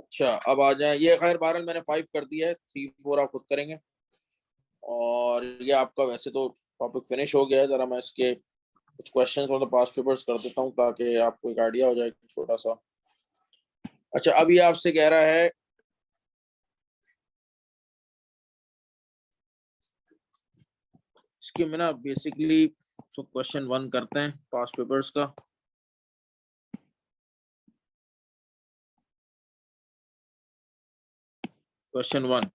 अच्छा अब आ जाए, ये खैर बहरहाल मैंने 5 कर दिया है, 3 4 आप खुद करेंगे। और ये आपका वैसे तो टॉपिक फिनिश हो गया है, जरा मैं इसके कुछ क्वेश्चंस और पास्ट पेपर्स कर देता हूँ ताकि आपको एक आइडिया हो जाए छोटा सा। अच्छा अब ये आपसे कह रहा है इसके में ना बेसिकली तो क्वेश्चन 1 करते हैं पास्ट पेपर्स का। क्वेश्चन 1,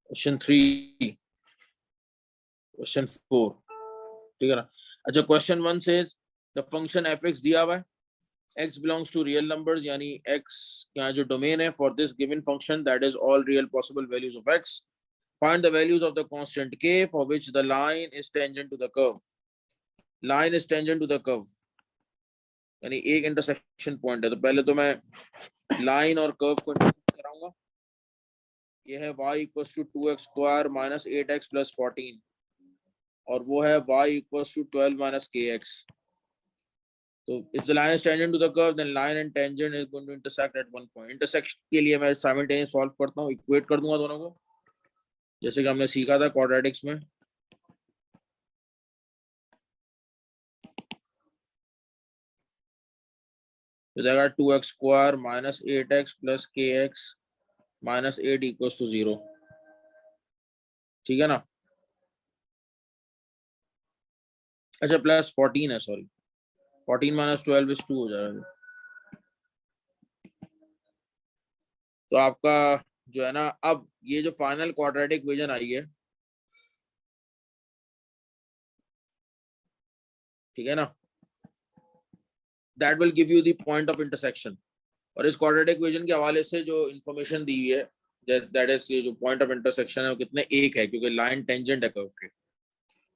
क्वेश्चन 3, क्वेश्चन 4, ठीक है ना। अच्छा question 1 says the function F x दिया हुआ है, x belongs to real numbers, यानी x यहाँ जो डोमेन है for this given function that is all real possible values of x. Find the values of the constant k for which the line is tangent to the curve. Line is tangent to the curve, यानी एक intersection point है। तो पहले तो मैं line और curve को intersect कराऊंगा। ये है y equals to 2x square minus 8x plus 14 और वो है y equals to 12 minus kx. तो if the line is tangent to the curve, then line and tangent is going to intersect at one point. Intersection के लिए मैं simultaneous solve करता हूँ, equate कर दूंगा दोनों को, जैसे कि हमने सीखा था क्वाड्रेटिक्स में। तो जाएगा 2x square minus 8x plus kx minus 8 equals to 0, ठीक है ना। अच्छा प्लस 14 है, सॉरी 14 माइनस 12 इज 2 हो जाएगा। तो आपका जो है ना, अब ये जो फाइनल क्वाड्रेटिक इक्वेशन आई है, ठीक है ना, that will give you the point of intersection. और इस क्वाड्रेटिक इक्वेशन के हवाले से जो इंफॉर्मेशन दी हुई है दैट इज ये जो पॉइंट ऑफ इंटरसेक्शन है वो कितने, एक है, क्योंकि लाइन टेंजेंट है कर्व के।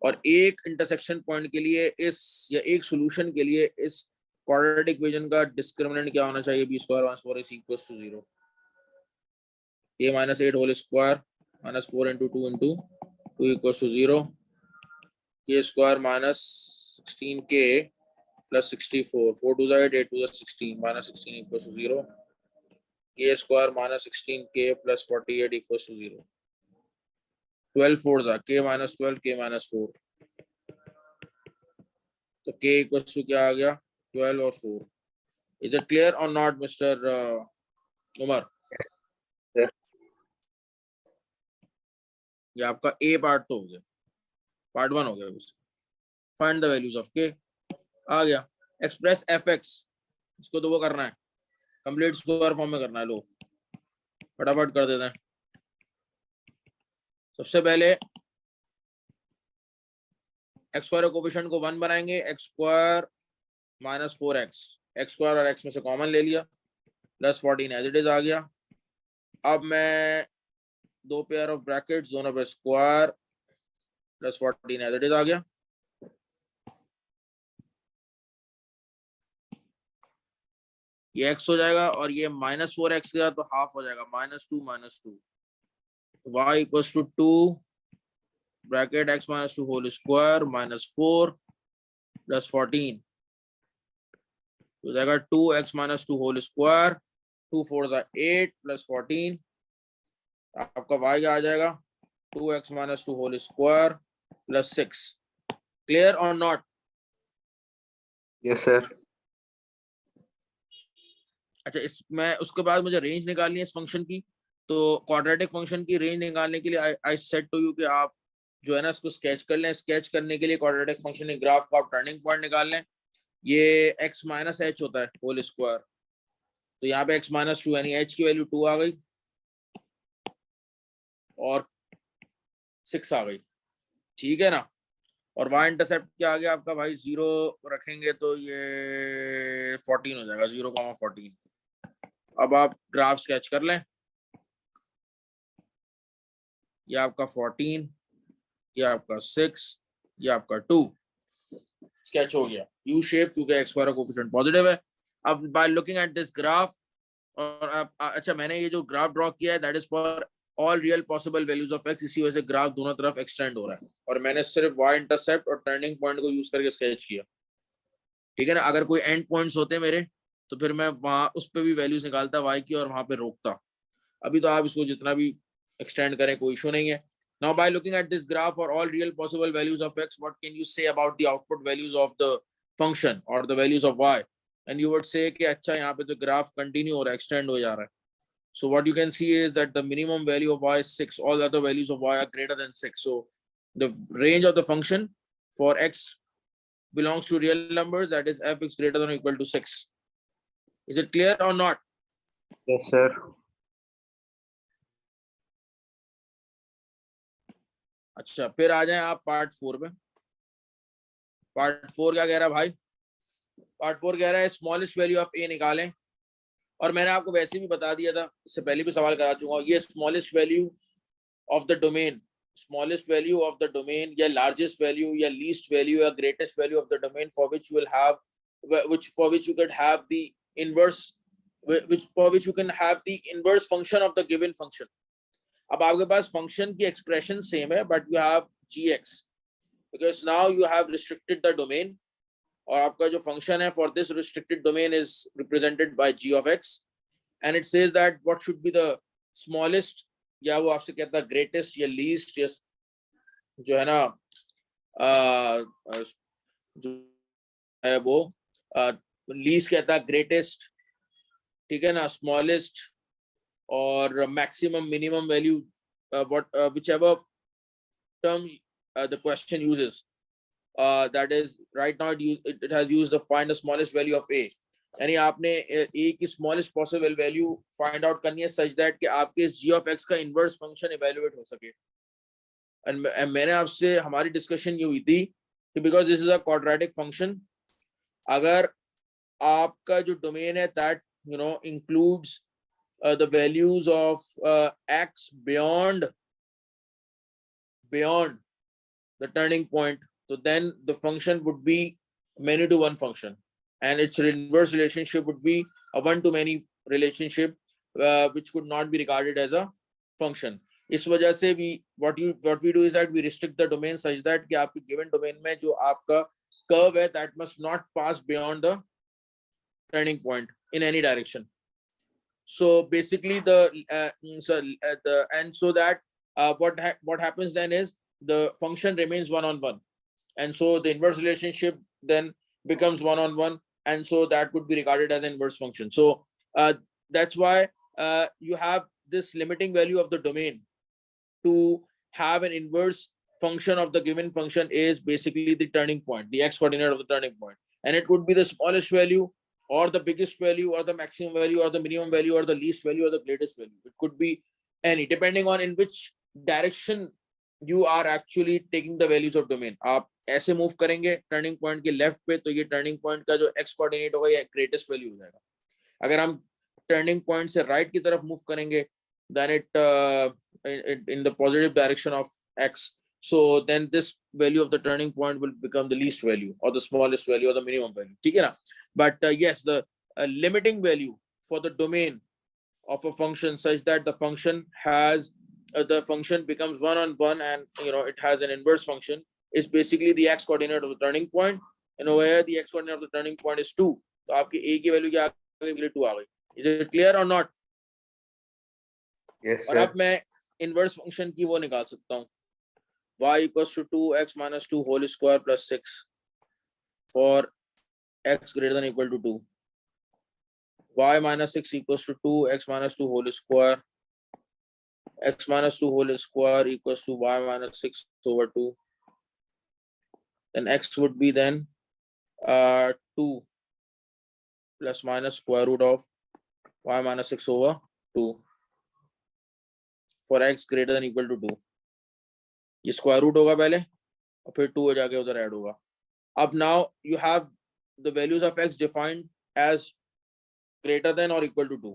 और एक इंटरसेक्शन पॉइंट के लिए इस या एक सॉल्यूशन के लिए इस क्वाड्रेटिक इक्वेशन का डिस्क्रिमिनेंट क्या होना चाहिए, b square minus 4 is equals to 0, a minus 8 whole square minus 4 into 2 into 2 equals to 0, k square minus 16k plus 64, 4 2 8 8 2 16 minus 16 equals to 0, k square minus 16k plus 48 equals to 0. 12 4 k minus 12 k minus 4, तो k equals to क्या आ गया 12 और 4. Is it clear or not, Mr. Umar? Yes. ये आपका a part तो हो गया, part 1 हो गया। Find the values of k आ गया। एक्सप्रेस fx, इसको तो वो करना है, कंप्लीट स्क्वायर फॉर्म में करना है। लो फटाफट कर देते हैं। सबसे पहले एक्स स्क्वायर कोफिशिएंट को 1 बनाएंगे, x square minus 4x, x square और x में से कॉमन ले लिया, प्लस 14 एज इट इज आ गया। अब मैं दो पेयर ऑफ ब्रैकेट्स, दोनों पे square plus 14 as it is आ गया। ये x हो जाएगा और ये माइनस 4x गया तो हाफ हो जाएगा, minus 2 minus 2, y equals to 2 bracket x minus 2 whole square minus 4 plus 14 हो जाएगा 2x minus 2 whole square, 2 4 8 plus 14, आपका y क्या आ जाएगा 2x minus 2 whole square plus 6। Clear और नॉट? Yes sir. अच्छा इसमें उसके बाद मुझे रेंज निकालनी है इस फंक्शन की। तो क्वाड्रेटिक फंक्शन की रेंज निकालने के लिए आई सेड टू यू कि आप जो है ना इसको स्केच कर लें। स्केच करने के लिए क्वाड्रेटिक फंक्शन के ग्राफ का आप टर्निंग पॉइंट निकाल लें। ये x माइनस एच होता है होल स्क्वायर, तो यहाँ पे x माइनस 2 यानी h की वैल्यू 2 आ गई और 6 आ गई, ठीक है ना। और y इंटरसेप्ट क्या आ गया आपका भाई, 0 रखेंगे तो ये 14 हो जाएगा, 0,14। अब आप ग्राफ स्केच कर लें। ये आपका 14, ये आपका 6, ये आपका 2 स्केच हो गया यू शेप, क्योंकि एक्स स्क्वायर कोफिशिएंट पॉजिटिव है। अब by looking at this graph, और आप अच्छा मैंने ये जो ग्राफ ड्रॉ किया है that is for all real possible values of x, इसी वजह से ग्राफ दोनों तरफ एक्सटेंड हो रहा है और मैंने सिर्फ y इंटरसेप्ट और टर्निंग पॉइंट को यूज करके स्केच किया, ठीक है ना। अगर कोई एंड पॉइंट्स होते मेरे तो फिर मैं वहां उस पर भी वैल्यूज निकालता y की और वहां पे रोकता। अभी तो आप इसको जितना भी एक्सटेंड करें कोई इशू नहीं है। Now by looking at this graph for all real possible values of x, what can you say about the output values of the function or the values of y? And you would say कि अच्छा यहाँ पे तो graph continue हो रहा है, extend हो जा रहा है। So what you can see is that the minimum value of y is 6. All other values of y are greater than 6. So the range of the function for x belongs to real numbers, that is f(x) greater than or equal to 6. Is it clear or not? Yes, sir. अच्छा, फिर आ जाए आप part 4 में। Part 4 क्या कह रहा है भाई? पार्ट 4 कह रहा है स्मॉलेस्ट वैल्यू ऑफ ए निकालें। और मैंने आपको वैसे भी बता दिया था, इससे पहले भी सवाल करा चुका हूँ, ये smallest value of the domain, smallest value of the domain या लार्जेस्ट वैल्यू या लीस्ट वैल्यू या greatest value of the domain for which you will have for which you could have the inverse, for which you can have the inverse function of the given function. अब आपके पास function की expression same है but you have gx because now you have restricted the domain और आपका जो function है for this restricted domain is represented by g of x and it says that what should be the smallest, या वो आपसे कहता है greatest या least या जो है ना जो है वो least कहता है greatest, ठीक है ना, smallest or maximum minimum value, whichever term the question uses. That is right now it has used the find the smallest value of a, यानी आपने a की smallest possible value find out करनी है such that कि आपके g of x का inverse function evaluate हो सके। and मैंने आपसे हमारी discussion ये हुई थी कि because this is a quadratic function, अगर आपका जो domain है that you know includes the values of x beyond the turning point, so then the function would be many to one function and its inverse relationship would be a one to many relationship, which could not be regarded as a function. इस वजह से what we do is that we restrict the domain such that कि आपकी given domain में जो आपका curve है that must not pass beyond the turning point in any direction. So basically so that what happens then is the function remains one-on-one, and so the inverse relationship then becomes one-on-one, and so that would be regarded as an inverse function. So that's why you have this limiting value of the domain to have an inverse function of the given function is basically the turning point, the x coordinate of the turning point, and it would be the smallest value or the biggest value or the maximum value or the minimum value or the least value or the greatest value. It could be any, depending on in which direction you are actually taking the values of domain. आप ऐसे move करेंगे turning point के left पे तो ये turning point का जो x coordinate होगा ये ग्रेटेस्ट वैल्यू हो जाएगा। अगर हम टर्निंग पॉइंट से राइट की तरफ मूव करेंगे then it in the positive direction of x, so then this value of the turning point will become the least value or the smallest value or the minimum value, ठीक है ना। But yes, the limiting value for the domain of a function such that the function has the function becomes one-on-one and you know it has an inverse function is basically the x coordinate of the turning point, and over here the x coordinate of the turning point is 2, तो आपकी a की value क्या आ गई, 2 आ गई। Is it clear or not? Yes, और sir. अब मैं inverse function की वो निकाल सकता हूँ y equals to 2x minus 2 whole square plus 6 for x greater than or equal to 2. Y minus 6 equals to 2x minus 2 whole square. X minus 2 whole square equals to y minus 6 over 2. Then x would be then 2 plus minus square root of y minus 6 over 2 for x greater than or equal to 2. ये square root होगा पहले और फिर 2 हो जाके उधर add होगा। अब now you have the values of x defined as greater than or equal to 2,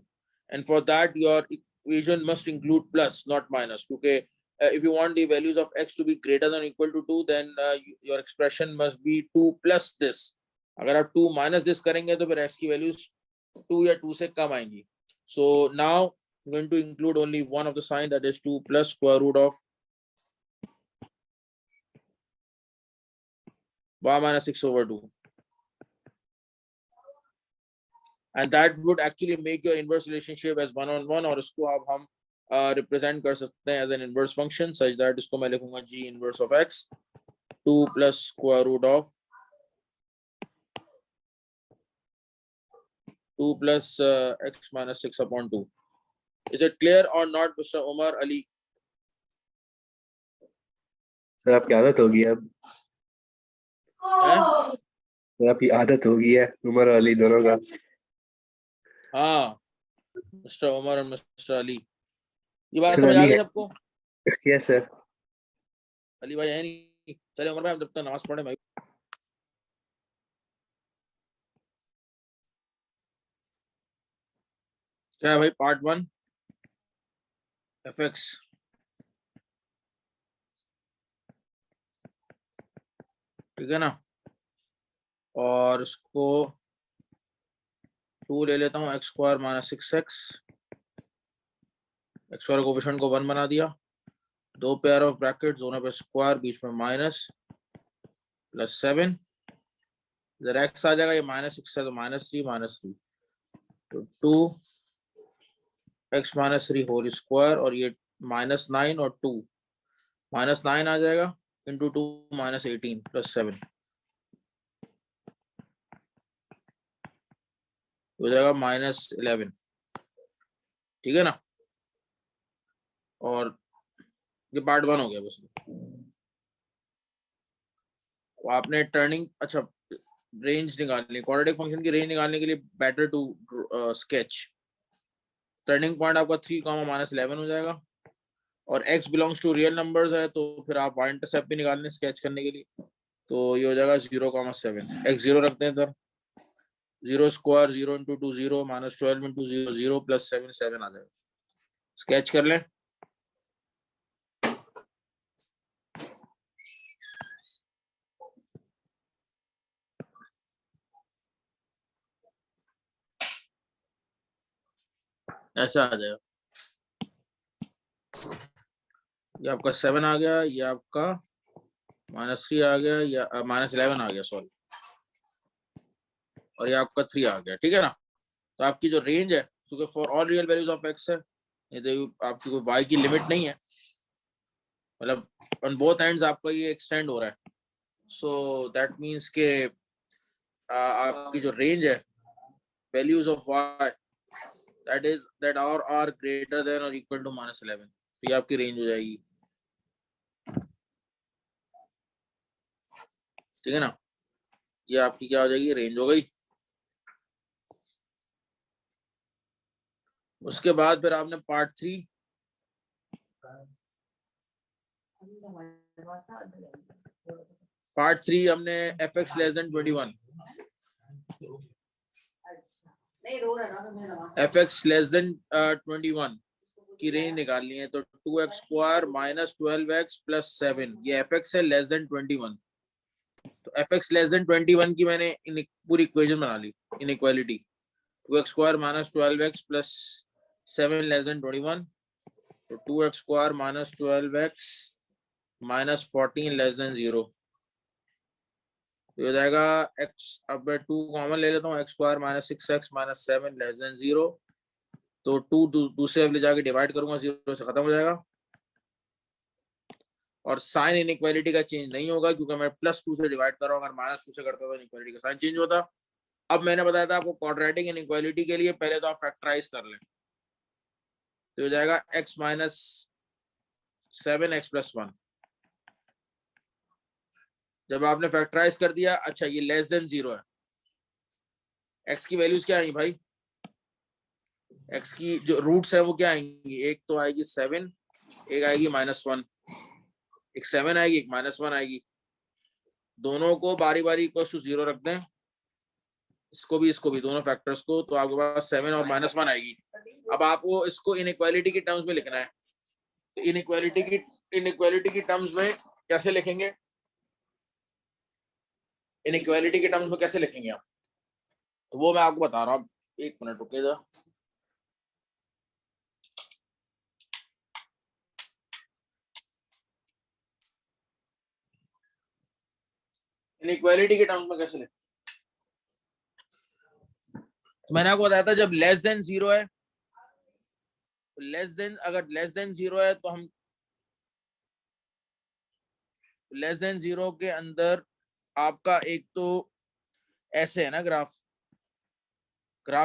and for that your equation must include plus not minus, क्योंकि if you want the values of x to be greater than or equal to 2 then your expression must be 2 plus this. अगर आप 2 minus this करेंगे तो फिर x की values 2 या 2 से कम आएंगी। So now going to include only one of the sign, that is 2 plus square root of y minus 6 over 2. And that would actually make your inverse relationship as 1-on-1, और इसको अब हम represent कर सकते हैं as an inverse function such that इसको मैं लिखूंगा g inverse of x 2 plus square root of 2 plus x minus 6 upon 2. Is it clear or not, Mr. Omar Ali? Sir आपकी आदत होगी अब, हैं? सर आपकी आदत होगी है उमर और अली दोनों का। हाँ, मिस्टर उमर और मिस्टर अली, ये बात सर समझ आ अली गई है, सबको? Yes sir. अली भाई है नहीं, चले उमर भाई हम जब तक नमाज पढ़े भाई। क्या है भाई? पार्ट 1 fx, ठीक है ना, और इसको 2 ले लेता हूँ, x square minus 6x, x square coefficient को 1 बना दिया, 2 पेयर ऑफ ब्रैकेट, दोनों पे स्क्वायर, बीच में माइनस, प्लस 7, इधर एक्स आ जाएगा, ये माइनस 6 है तो -3, तो 2 एक्स माइनस 3 होल स्क्वायर, और ये -9 और 2 -9 आ जाएगा इंटू 2 -18 प्लस 7 हो जाएगा -11, ठीक है ना। और ये पार्ट 1 हो गया बस। आपने टर्निंग, अच्छा रेंज निकालनी, क्वाड्रेटिक फंक्शन की रेंज निकालने के लिए better to sketch. Turning point आपका 3, -11 हो जाएगा, और x belongs to real numbers है, तो फिर आप y इंटरसेप्ट भी निकालने स्केच करने के लिए, तो ये हो जाएगा 0,7, x 0 रखते हैं इधर, 0 स्क्वायर 0 इंटू 2 0, -12 इंटू 0 0 प्लस 7 7 आ जाएगा। स्केच कर लें। ऐसा आ जाएगा, ये आपका 7 आ गया, ये आपका -3 आ गया, या -11 आ गया सॉरी, और ये आपका 3 आ गया, ठीक है ना। तो आपकी जो रेंज है, क्योंकि for all real values of x है, ये तो आपकी कोई y की लिमिट नहीं है, मतलब ऑन बोथ एंड्स आपका ये एक्सटेंड हो रहा है, सो दैट मींस के आपकी जो रेंज है values of y that are greater than or equal to -11, तो ये आपकी रेंज हो जाएगी, ठीक है ना। ये आपकी क्या हो जाएगी, रेंज हो गई। उसके बाद फिर आपने पार्ट 3, हमने fx less than 21, fx less than 21 की रेंज निकालनी है, तो 2x square minus 12x plus 7, ये fx है लेस देन 21, तो fx लेस देन 21 की मैंने पूरी इक्वेशन बना ली, inequality, 2x square minus 12x plus 7 less than 21, तो 2x square minus 12x minus 14 less than 0, हो जाएगा x, अब मैं 2 कॉमन ले लेता हूँ, x square minus 6x minus 7 less than 0, तो 2 दूसरे ले जाके डिवाइड करूंगा, 0 से खत्म हो जाएगा, और साइन इनइक्वालिटी का चेंज नहीं होगा क्योंकि मैं +2 से डिवाइड कर रहा हूँ, अगर -2 से करता तो इनइक्वालिटी का साइन चेंज होता। अब मैंने बताया था आपको क्वाड्रेटिक इनइक्वालिटी के लिए पहले तो आप फैक्टराइज कर लें, तो हो जाएगा x माइनस 7x प्लस 1, जब आपने फैक्टराइज कर दिया, अच्छा ये लेस देन 0 है, x की वैल्यूज क्या आएंगी भाई, x की जो रूट्स है वो क्या आएंगी, एक तो आएगी 7, एक आएगी -1, एक 7 आएगी, एक -1 आएगी, दोनों को बारी बारी इक्वल टू 0 रख दें, इसको भी दोनों फैक्टर्स को, तो आपके पास 7 और -1 आएगी। अब आपको इसको इनइक्वालिटी की टर्म्स में लिखना है, तो इनइक्वालिटी की टर्म्स में कैसे लिखेंगे, इनइक्वालिटी के टर्म्स में कैसे लिखेंगे आप, तो वो मैं आपको बता रहा हूँ, एक मिनट रुकिएगा। इनइक्वालिटी के टर्म्स में कैसे ले? तो मैंने आपको बताया था जब लेस देन जीरो है, अगर लेस देन जीरो है तो हम लेस देन जीरो के अंदर आपका एक तो ऐसे है ना ग्राफ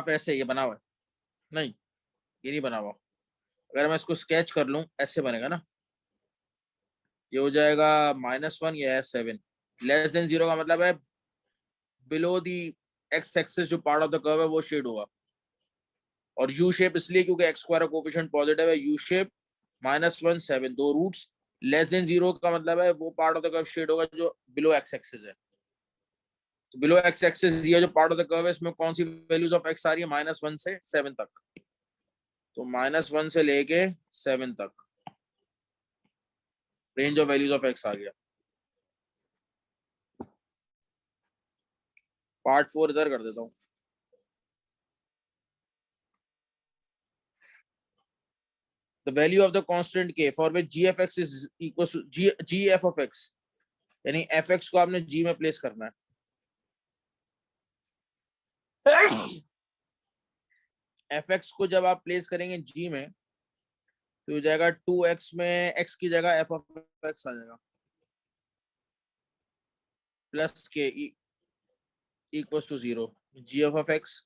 ऐसे ये बना हुआ है, नहीं ये नहीं बना हुआ। अगर मैं इसको स्केच कर लूं ऐसे बनेगा ना, ये हो जाएगा -1, ये है 7। लेस देन जीरो का मतलब है बिलो दी एक्स एक्सिस जो पार्ट ऑफ द कर्व है वो शेड होगा। और यू शेप इसलिए क्योंकि एक्स स्क्वायर का कोफिशिएंट पॉजिटिव है, यू शेप -1 7 दो रूट्स। लेस देन जीरो का मतलब है वो part of the curve shade होगा जो बिलो एक्स एक्सिस है। तो बिलो एक्स एक्सिस ये जो पार्ट ऑफ द कर्व है इसमें कौन सी वैल्यूज ऑफ एक्स आ रही है? -1 से 7 तक। तो -1 से लेके 7 तक range of values of x आ गया। पार्ट 4 इधर कर देता हूँ। The value of the constant k for which g of x is equals to g f of x, यानी fx को आपने g में प्लेस करना है। fx को जब आप प्लेस करेंगे g में तो हो जाएगा 2x में x की जगह f of x आ जाएगा plus k equals to 0 g of x।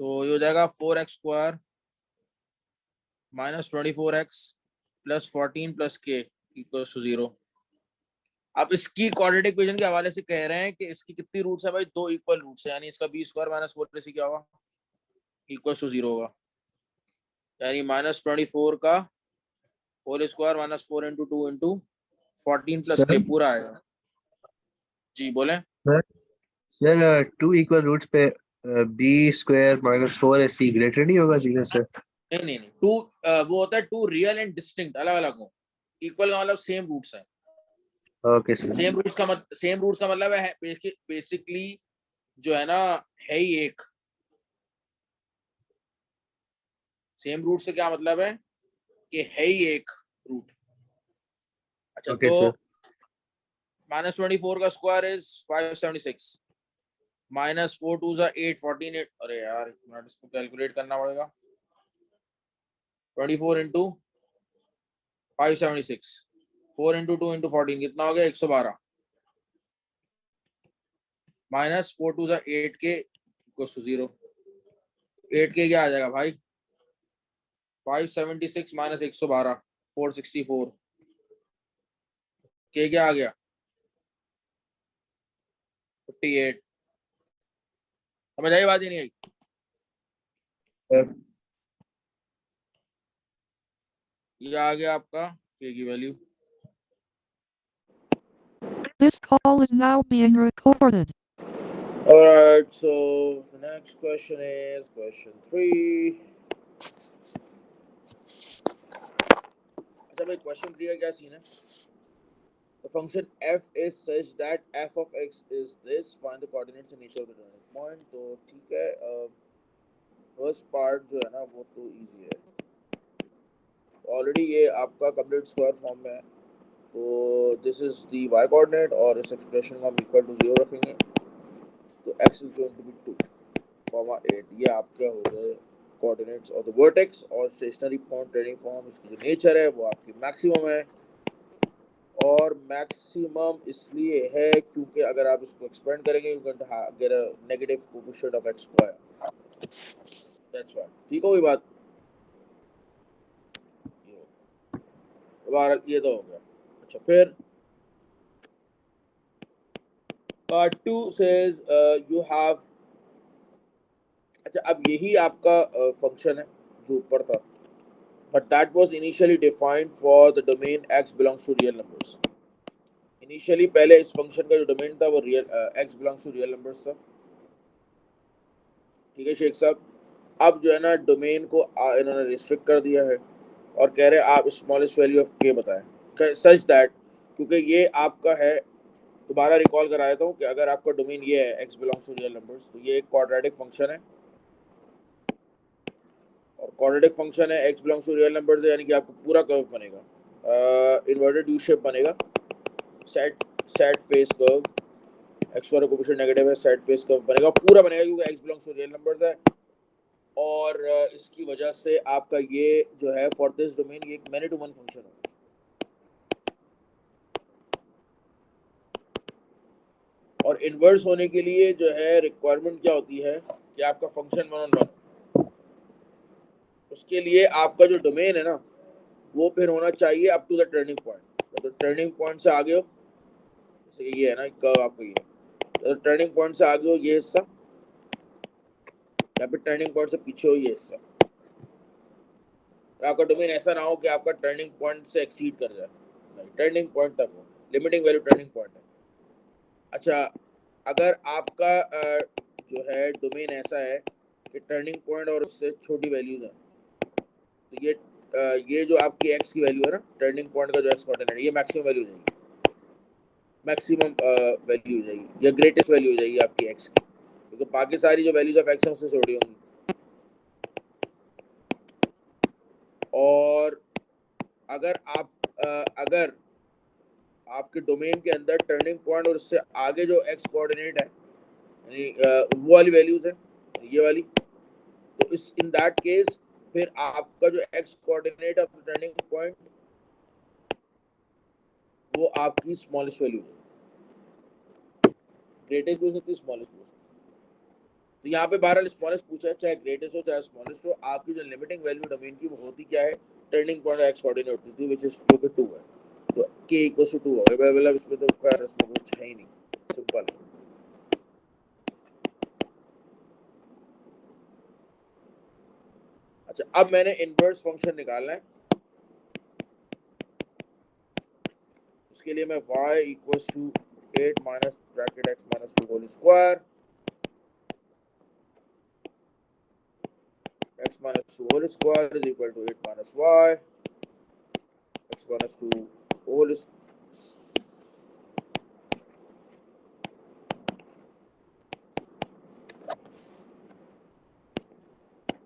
तो ये हो जाएगा 4x square -24x plus 14 plus k equals to 0। आप इसकी क्वाड्रेटिक इक्वेशन के हवाले से कह रहे हैं कि इसकी कितनी रूट्स है भाई? 2 इक्वल रूट्स है, यानी इसका b स्क्वायर -4 से क्या होगा? इक्वल्स टू 0 होगा। यानी -24 का whole square -4 into 2 into 14 plus k पूरा आएगा। जी बोले सर 2 इक्वल रूट्स पे बी स्क्वायर -4ac ग्रेटर नहीं होगा 0 से? नहीं नहीं नहीं, टू वो होता है टू रियल एंड डिस्टिंक्ट, अलग अलग हो। इक्वल का मतलब सेम रूट्स है। Okay sir. सेम रूट्स का मतलब है बेसिकली जो है ना, है ही एक। सेम रूट से क्या मतलब है कि है ही एक रूट। अच्छा ओके तो सर। -24 का स्क्वायर इज 576 -4 2 8 14 8। अरे यार इसको कैलकुलेट करना पड़ेगा। 24 इंटू 576 4 इंटू 2 इंटू 14 कितना हो गया? 112 -4 2 8 के इक्वल्स टू 0। 8 के क्या आ जाएगा भाई? 576 -112 464 के क्या आ गया? 58। समझ आई बात? ही नहीं आई? ये आ गया आपका के की value. This call is now being recorded. Alright, so the next question is question 3. अच्छा भाई क्वेश्चन 3 का क्या सीन है? The function f is such that f of x is this. Find the coordinates and nature of the turning point. तो ठीक है, first part जो है ना वो तो इजी है, ऑलरेडी ये आपका कंप्लीट स्क्वायर फॉर्म में है। तो this is the y coordinate और इस एक्सप्रेशन को हम इक्वल टू 0 रखेंगे। तो x is going to be 2, 8। ये आपके हो गए कोऑर्डिनेट्स और द वर्टेक्स। और स्टेशनरी पॉइंट ट्रेनिंग फॉर्म इसकी जो नेचर है वो आपकी मैक्सिमम है। और मैक्सिमम इसलिए है क्योंकि अगर आप इसको एक्सपेंड करेंगे you can get a negative coefficient of x square. That's why. ठीक हो गई बात? ये तो हो गया। अच्छा फिर पार्ट 2 सेज यू हैव। अच्छा अब यही आपका फंक्शन है जो ऊपर था, but that was initially defined for the domain x belongs to real numbers. Initially पहले इस फंक्शन का जो डोमेन था वो real x belongs to real numbers था। ठीक है शेख साहब, अब जो है ना डोमेन को इन्होंने रिस्ट्रिक्ट कर दिया है और कह रहे हैं आप स्मॉलेस्ट वैल्यू ऑफ k बताएं सच दैट, क्योंकि ये आपका है। दोबारा रिकॉल करा देता हूँ कि अगर आपका डोमेन ये है x belongs to real numbers, तो ये एक क्वाड्रेटिक फंक्शन है। और क्वाड्रेटिक फंक्शन है, x belongs to real numbers है, यानी कि आपको पूरा कर्व बनेगा, इन्वर्टेड यू शेप बनेगा, set face curve. X square coefficient negative है, साइड फेस कर्व बनेगा, पूरा बनेगा क्योंकि x belongs to real numbers है। और इसकी वजह से आपका ये जो है फॉर दिस डोमेन ये एक मैनी टू वन फंक्शन है। और इन्वर्स होने के लिए जो है रिक्वायरमेंट क्या होती है कि आपका फंक्शन वन ऑन वन, उसके लिए आपका जो डोमेन है ना वो फिर होना चाहिए up to the turning point. तो टर्निंग पॉइंट से आगे हो, जैसे ये है ना कर्व आपका, ये तो टर्निंग पॉइंट से आगे हो ये हिस्सा, या फिर टर्निंग पॉइंट से पीछे हो ये हिस्सा। और आपका डोमेन ऐसा ना हो कि आपका टर्निंग पॉइंट से एक्सीड कर जाए, नहीं, टर्निंग पॉइंट तक हो, लिमिटिंग वैल्यू टर्निंग पॉइंट है। अच्छा, अगर आपका जो है डोमेन ऐसा है कि टर्निंग पॉइंट और उससे छोटी वैल्यूज हैं, तो ये जो आपकी एक्स की वैल्यू है ना, टर्निंग पॉइंट का जो एक्स कोऑर्डिनेट, ये मैक्सिमम वैल्यू हो जाएगी, मैक्सिमम वैल्यू हो जाएगी या ग्रेटेस्ट वैल्यू हो जाएगी आपकी एक्स की, क्योंकि बाकी सारी जो वैल्यूज ऑफ एक्स हैं उससे छोटी होंगी। और अगर आपके डोमेन के अंदर टर्निंग पॉइंट और उससे आगे जो एक्स कोऑर्डिनेट है, यानी वो वाली वैल्यूज है, ये वाली, तो इस इन दैट केस फिर आपका जो x coordinate of turning point वो आपकी स्मॉलेस्ट वैल्यू है, ग्रेटेस्ट भी हो सकती है, स्मॉलेस्ट भी हो सकती है। तो यहाँ पे बहरहाल स्मॉलेस्ट पूछा है, चाहे ग्रेटेस्ट हो चाहे स्मॉलेस्ट हो, आपकी जो लिमिटिंग वैल्यू डोमेन की वो होती क्या है, टर्निंग पॉइंट एक्स कोऑर्डिनेट होती थी, विच इज जो कि 2 है। तो k इक्वल्स टू 2 हो गया, मतलब इसमें तो खैर इसमें कुछ है ही नहीं, सिंपल है। अच्छा, अब मैंने इनवर्स फंक्शन निकालना है, उसके लिए मैं y equals to 8 minus bracket x minus 2 whole square, x minus 2 whole square is equal to 8 minus y, x minus 2 whole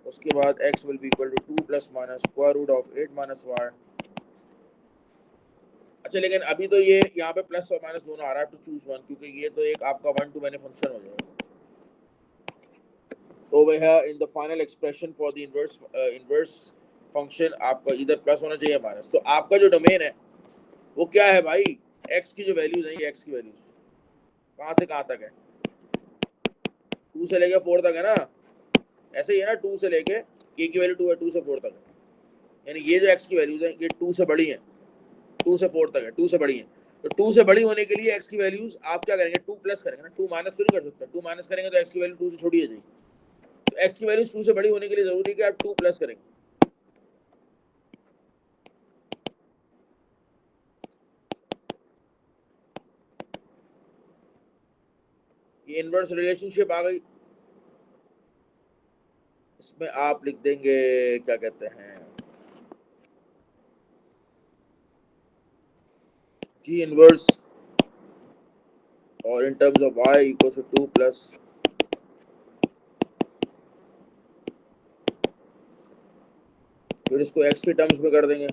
उसके बाद x will be equal to 2 plus minus square root of 8 minus y। अच्छा, लेकिन अभी तो ये यहाँ पे plus और माइनस दोनों आ रहा है, टू चूज वन, क्योंकि ये तो एक आपका वन टू मैनी फंक्शन हो जाएगा। over here in the final expression for the inverse function आपका इधर प्लस होना चाहिए माइनस। तो आपका जो डोमेन है वो क्या है भाई, x की जो वैल्यूज है, ये x की वैल्यूज कहाँ से कहाँ तक है, 2 से लेके 4 तक है ना, ऐसे ही है ना, 2 से लेके k की वैल्यू 2 है, 2 से 4 तक है, यानी ये जो x की वैल्यूज है ये 2 से बड़ी है, 2 से 4 तक है, 2 से बड़ी है। तो 2 से बड़ी होने के लिए x की वैल्यूज आप क्या करेंगे, 2 प्लस करेंगे ना, 2 माइनस तो नहीं कर सकते, 2 माइनस करेंगे तो x की वैल्यू 2 से छोटी हो जाएगी। तो x की वैल्यूज 2 से बड़ी होने के लिए जरूरी है कि आप 2 प्लस करेंगे। ये इनवर्स रिलेशनशिप आ गई, इसमें आप लिख देंगे क्या कहते हैं, g इनवर्स, और in terms of y equals to 2 plus, फिर इसको x के टर्म्स में कर देंगे,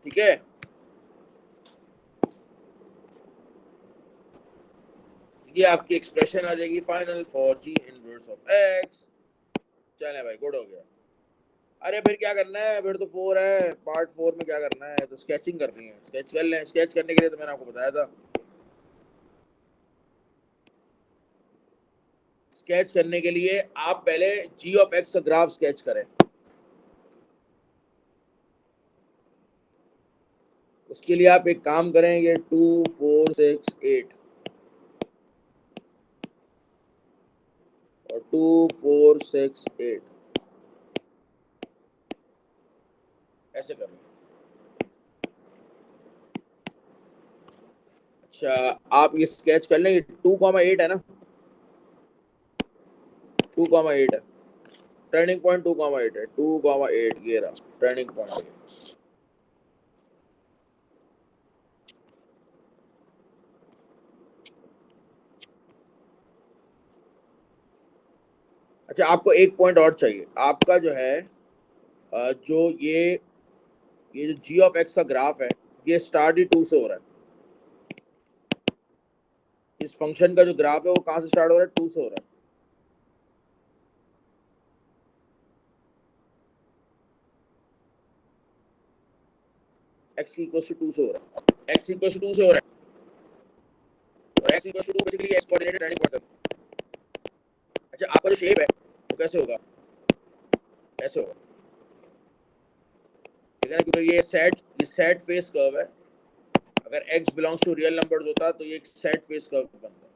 ठीक है। ये आपकी एक्सप्रेशन आ जाएगी final for g inverse of x। चले भाई, गुड हो गया। अरे फिर क्या करना है, फिर तो 4 है, पार्ट 4 में क्या करना है, तो स्केचिंग करनी है, स्केच कर लें। स्केच करने के लिए तो मैंने आपको बताया था, स्केच करने के लिए आप पहले g ऑफ x का ग्राफ स्केच करें। उसके लिए आप एक काम करें, ये 2 4 6 8 और 2 4 6 8 ऐसे करें। अच्छा, आप ये स्केच कर लें, ये 2,8 है ना, 2,8 है, टर्निंग पॉइंट 2,8 है, 2,8 ये रहा टर्निंग पॉइंट। अच्छा, आपको एक पॉइंट और चाहिए। आपका जो है जो ये जो जी ऑफ एक्स का ग्राफ है, ये स्टार्ट ही 2 से हो रहा है। इस फंक्शन का जो ग्राफ है वो कहाँ से स्टार्ट हो रहा है? 2 से हो रहा है। x इक्वल टू 2 से हो रहा है। x इक्वल टू 2 से हो रहा है, और x equal to 2 basically x coordinate turning point है। अच्छा, आपका जो शेप है वो कैसे होगा? ऐसे होगा, ठीक है ना, क्योंकि ये सेट फेस कर्व है। अगर x belongs to real numbers होता तो ये एक सेट फेस कर्व बनता,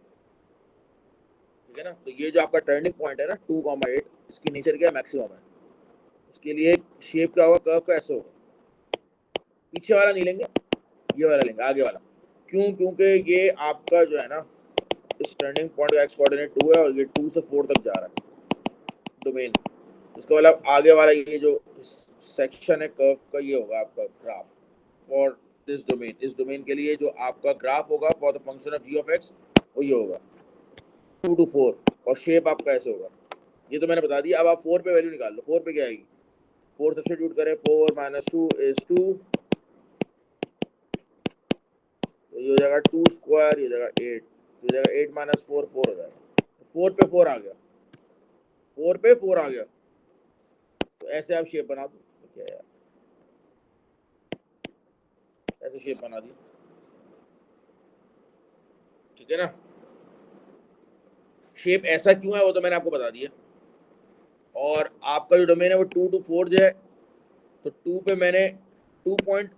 ठीक है ना। तो ये जो आपका टर्निंग पॉइंट है ना 2,8, इसकी नेचर क्या है? मैक्सिमम है। उसके लिए शेप क्या होगा? कर्व का ऐसे होगा। पीछे वाला नहीं लेंगे, ये वाला लेंगे, आगे वाला। क्यों? क्योंकि ये आपका जो है ना, इस टर्निंग पॉइंट का एक्स कोऑर्डिनेट 2 है और ये 2 से 4 तक जा रहा है डोमेन। इसका मतलब आगे वाला ये जो सेक्शन है कर्व का, ये होगा आपका ग्राफ फॉर दिस डोमेन। इस डोमेन के लिए जो आपका ग्राफ होगा for the function of g of x, वो ये होगा 2 to 4, और शेप आपका ऐसे होगा। ये तो मैंने बता दिया। अब आप 4 पे वैल्यू निकाल लो। 4 पे क्या आएगी? 4 सब्स्टिट्यूट करें, 4 - 2 is 2, तो ये हो जाएगा 2 स्क्वायर, ये हो जाएगा 8, ये हो जाएगा 8 - 4 4 हो जाएगा। 4 पे 4 आ गया, 4 पे 4 आ गया। तो ऐसे आप शेप बना दो। क्या है, ऐसे शेप बना दी, ठीक है ना। शेप ऐसा क्यों है वो तो मैंने आपको बता दिया। और आपका जो डोमेन है वो 2 to 4 जो है, तो 2 पे मैंने 2 पॉइंट,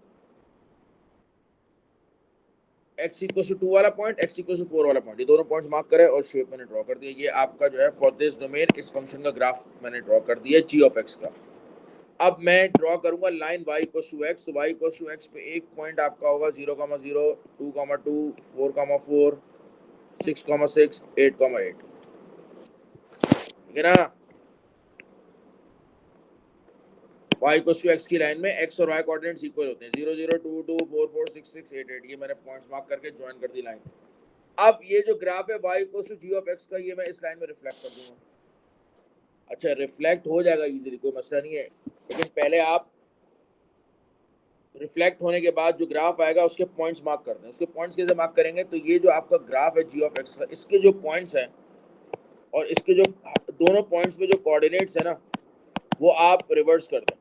x इक्वल टू 2 वाला पॉइंट, x इक्वल टू 4 वाला पॉइंट, ये दोनों पॉइंट्स मार्क करे और शेप मैंने ड्रॉ कर दिया। ये आपका जो है फॉर दिस डोमेन, इस फंक्शन का ग्राफ मैंने ड्रॉ कर दिया जी ऑफ एक्स का। अब मैं ड्रॉ करूंगा line y equal to x. तो y इक्वल टू एक्स पे एक पॉइंट आपका होगा 0,0, 2,2, 4,4, 6,6, 8,8, ठीक है ना। y इक्वल टू एक्स की लाइन में x और y कोऑर्डिनेट्स इक्वल होते हैं, 0, 0, 2, 2, 4, 4, 6, 6, 8, 8। ये मैंने पॉइंट्स मार्क करके ज्वाइन कर दी लाइन। अब ये जो ग्राफ है y equal to g of x का, ये मैं इस लाइन में रिफ्लेक्ट कर दूंगा। अच्छा, रिफ्लेक्ट हो जाएगा इजीली, कोई मसला नहीं है। लेकिन पहले आप रिफ्लेक्ट होने के बाद जो ग्राफ आएगा उसके पॉइंट्स मार्क कर दें। उसके पॉइंट्स कैसे मार्क करेंगे? तो ये जो आपका ग्राफ है जी ऑफ एक्स का, इसके जो पॉइंट्स हैं और इसके जो दोनों पॉइंट्स में जो कोऑर्डिनेट्स है ना, वो आप रिवर्स कर दें।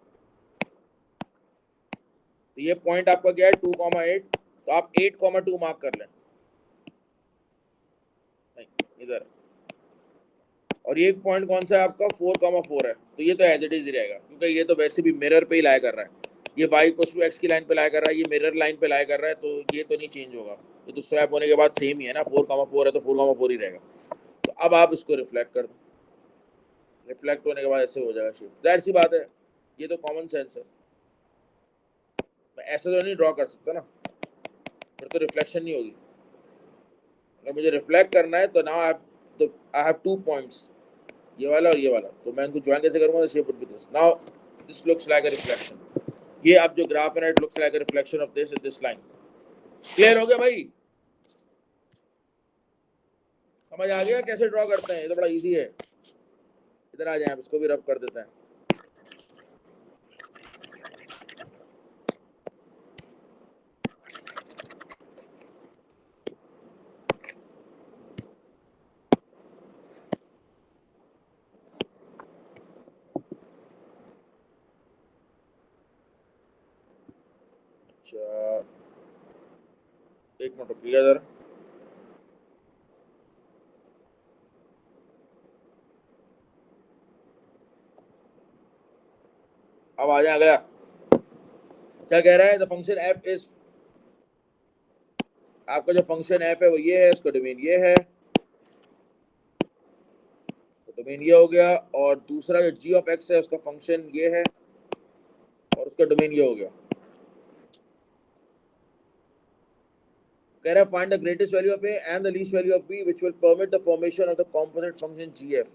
तो ये पॉइंट आपका क्या है? 2,8, तो आप 8,2 मार्क कर लें, नहीं इधर। और ये पॉइंट कौन सा है आपका? 4,4 है। तो ये तो एज इट इज ही रहेगा, क्योंकि ये तो वैसे भी मिरर पे ही लाया कर रहा है। ये y इक्वल टू एक्स की लाइन पे लाया कर रहा है, ये मिरर लाइन पे लाया कर रहा है, तो ये तो नहीं चेंज होगा। ये तो स्वैप होने के बाद सेम ही है ना, 4,4 है तो 4,4 ही रहेगा। तो अब आप इसको रिफ्लेक्ट कर दो। रिफ्लेक्ट होने के बाद ऐसे हो जाएगा शेप, जाहिर सी बात है, ये तो कॉमन सेंस है। मैं ऐसे तो नहीं ड्रॉ कर सकता ना, फिर तो रिफ्लेक्शन नहीं होगी। अगर मुझे रिफ्लेक्ट करना है तो नाउ आई हैव 2 पॉइंट्स, ये वाला और ये वाला। तो मैं इनको ज्वाइन कैसे करूंगा? Shape would be this. Now this looks like a reflection. ये अब जो ग्राफ है ना, it looks like a reflection of this in this line. Clear हो गया भाई? समझ आ गया कैसे ड्रॉ करते हैं? ये तो बड़ा इजी है। इधर आ जाए, इसको भी रब कर देते हैं। अच्छा, एक मिनट रुकिएगा जरा। अब आ जाए अगला। क्या कह रहा है? द फंक्शन एफ इज, आपका जो फंक्शन एफ है वो ये है, इसका डोमेन ये है, तो डोमेन ये हो गया। और दूसरा जो जी ऑफ एक्स है उसका फंक्शन ये है और उसका डोमेन ये हो गया। कह रहा है find the greatest value of A and the least value of B which will permit the formation of the composite function GF.